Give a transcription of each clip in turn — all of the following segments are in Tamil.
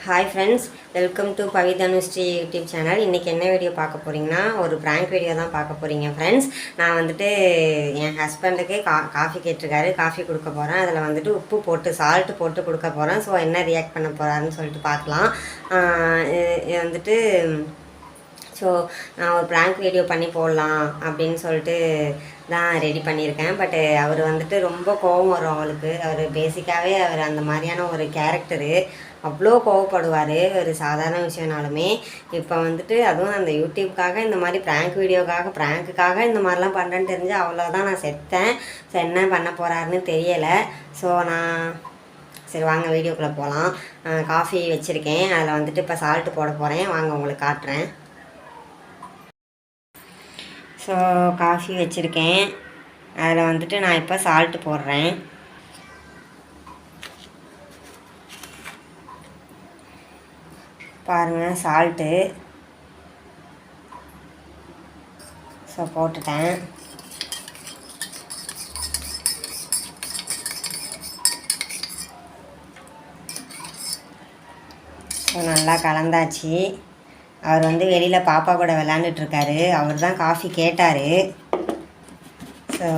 Hi friends, welcome to Pavithanushree YouTube channel. இன்றைக்கி என்ன வீடியோ பார்க்க போகிறீங்கன்னா, ஒரு ப்ராங்க் வீடியோ தான் பார்க்க போகிறீங்க ஃப்ரெண்ட்ஸ். நான் வந்துட்டு என் ஹஸ்பண்டுக்கு காஃபி கேட்டிருக்காரு, காஃபி கொடுக்க போகிறேன். அதில் வந்துட்டு உப்பு போட்டு சால்ட்டு போட்டு கொடுக்க போகிறேன். ஸோ என்ன ரியாக்ட் பண்ண போகிறாருன்னு சொல்லிட்டு பார்க்கலாம். வந்துட்டு நான் ஒரு ப்ராங்க் வீடியோ பண்ணி போடலாம் அப்படின்னு சொல்லிட்டு தான் ரெடி பண்ணியிருக்கேன். பட்டு அவர் வந்துட்டு ரொம்ப கோபம் வரும் அவளுக்கு. அவர் பேசிக்காகவே அவர் அந்த மாதிரியான ஒரு கேரக்டரு. அவ்வளோ கோவப்படுவார் ஒரு சாதாரண விஷயம்னாலுமே. இப்போ வந்துட்டு அதுவும் அந்த யூடியூப்காக இந்த மாதிரி ப்ராங்க்குக்காக இந்த மாதிரிலாம் பண்ணுறேன்னு தெரிஞ்சு அவ்வளோதான் நான் செத்தேன். ஸோ என்ன பண்ண போகிறாருன்னு தெரியலை. ஸோ சரி வாங்க வீடியோக்குள்ளே போகலாம். காஃபி வச்சுருக்கேன், அதில் வந்துட்டு இப்போ சால்ட்டு போட போகிறேன். வாங்க உங்களுக்கு காட்டுறேன். ஸோ காஃபி வச்சுருக்கேன், அதில் வந்துட்டு நான் இப்போ சால்ட்டு போடுறேன். பாருங்கள் சால்ட்டு. ஸோ போட்டுட்டேன். ஸோ நல்லா கலந்தாச்சு. அவர் வந்து வெளியில் பாப்பா கூட விளாண்டுட்ருக்காரு. அவர் தான் காஃபி கேட்டார். ஸோ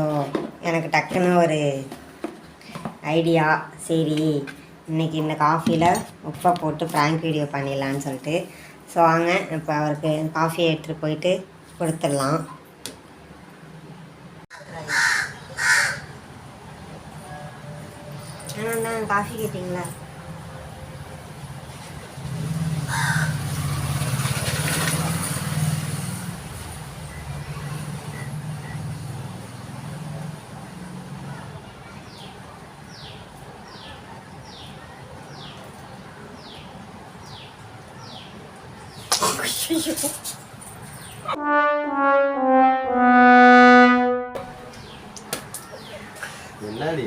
எனக்கு டக்குன்னு ஒரு ஐடியா, சரி இன்றைக்கி இந்த காஃபியில் உப்பை போட்டு ப்ராங்க் வீடியோ பண்ணிடலான்னு சொல்லிட்டு. ஸோ வாங்க இப்போ அவருக்கு காஃபியை எடுத்துகிட்டு போயிட்டு கொடுத்துடலாம். ஆனால் காஃபி கேட்டிங்களா? என்னடி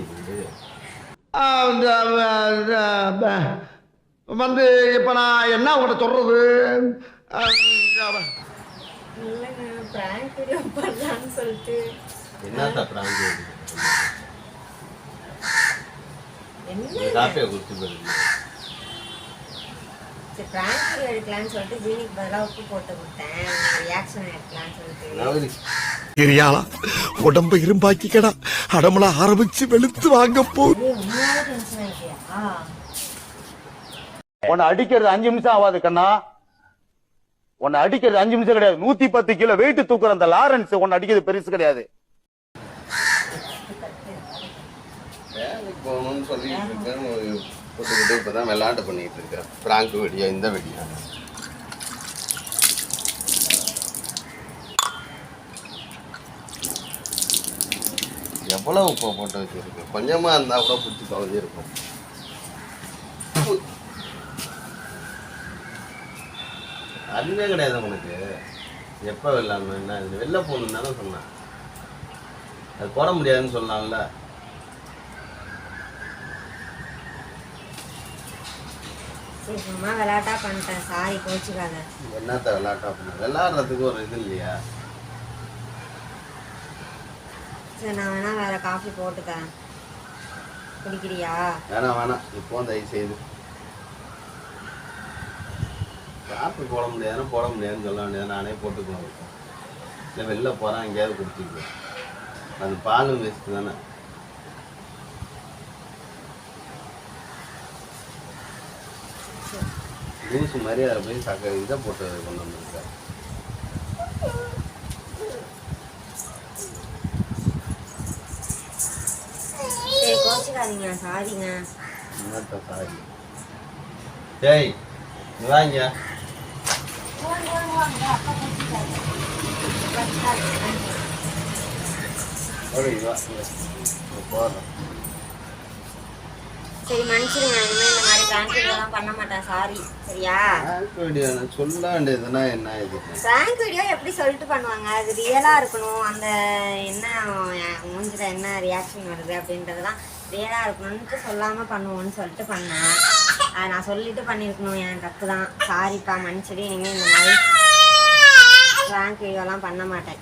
வந்து இப்ப நான் என்ன உங்கள்கிட்ட சொல்றது? என்னத்த பிராங்க் காஃபியை குடிச்சு போயிருக்கு. சரி ப்ராங்க் வீடியோ எடுக்கலான்னு சொல்லிட்டு ஜீனிக்கு பதிலாக உப்பு போட்டு கொடுத்தேன். ரியாக்ஷன் எடுக்கலான்னு சொல்லிட்டு. தெரியாளா உடம்ப இரும்பாக்கிக்கடா, அடமலா ஆரம்பிச்சு வெளுத்து வாங்க போகுது. டென்ஷன் ஆகிட்டியா? உன்னை அடிக்கிறது 5 நிமிஷம் ஆகாது கண்ணா. உன்னை அடிக்கிறது 5 நிமிஷம் கிடையாது. 110 கிலோ வெயிட் தூக்குற அந்த லாரன்ஸ் உன்னை அடிக்கிறது பெருசு கிடையாது. வேலைக்கு போகணும்னு சொல்லிட்டு இருக்கேன், போட்டுக்கிட்டு இப்பதான் விளையாட்டு பண்ணிட்டு இருக்கேன். பிராங்க் வீடியோ, இந்த வீடியோ எவ்வளவு உப்பை போட்டு வச்சிருக்கு. கொஞ்சமா இருந்தா கூட பிடிச்சி தொலைஞ்சிருக்கும். அதுவே கிடையாது உனக்கு. எப்போ வெள்ளாம என்ன இது வெளில போகணுன்னு தானே சொன்னேன். அது போட முடியாதுன்னு சொல்லலாம்ல. சரி சும்மா விளையாட்டா பண்ணிட்டேன், சாரி கோச்சுக்காத. என்னத்த விளையாட்டா பண்ண? விளையாடுறதுக்கு ஒரு இது இல்லையா? சரி நான் வேணா வேற காஃபி போட்டுக்கிறேன், குடிக்கிறியா? வேணாம் இப்போ தயவு செய்து. காஃபி போட முடியாதுன்னு சொல்ல வேண்டியது. நானே போட்டுக்குவேன். இல்லை வெளில போகிறேன் எங்கேயாவது குடிச்சிக்குவேன். அது பாலும் வேஸ்ட்டு தானே. ஜூஸ் மாதிரி அதை போய் இதை போட்டு கொண்டு வந்துருக்கேன். சரி கோச்சுக்காதீங்க, சாரிங்க. என்னத்த சாரி? டேய் நீ வாங்க. போதும். சரி மன்னிச்சிடுங்க, இனிமேல் இந்த மாதிரி ப்ராங்க் வீடியோலாம் பண்ண மாட்டேன், சாரி. சரியா? ப்ராங்க் வீடியோ சொல்ல வேண்டியதுன்னா என்ன இது? ப்ராங்க் வீடியோ எப்படி சொல்லிட்டு பண்ணுவாங்க? அது ரியலாக இருக்கணும். அந்த என்ன மூஞ்சில் என்ன ரியாக்ஷன் வருது அப்படின்றதெல்லாம் ரியலாக இருக்கணும்னு சொல்லாமல் பண்ணுவோன்னு சொல்லிட்டு பண்ணேன். அதை நான் சொல்லிட்டு பண்ணியிருக்கணும், என் தப்பு தான். சாரிப்பா, மன்னிச்சிடு. இனிமேல் இந்த மாதிரி ப்ராங்க் வீடியோலாம் பண்ண மாட்டேன்.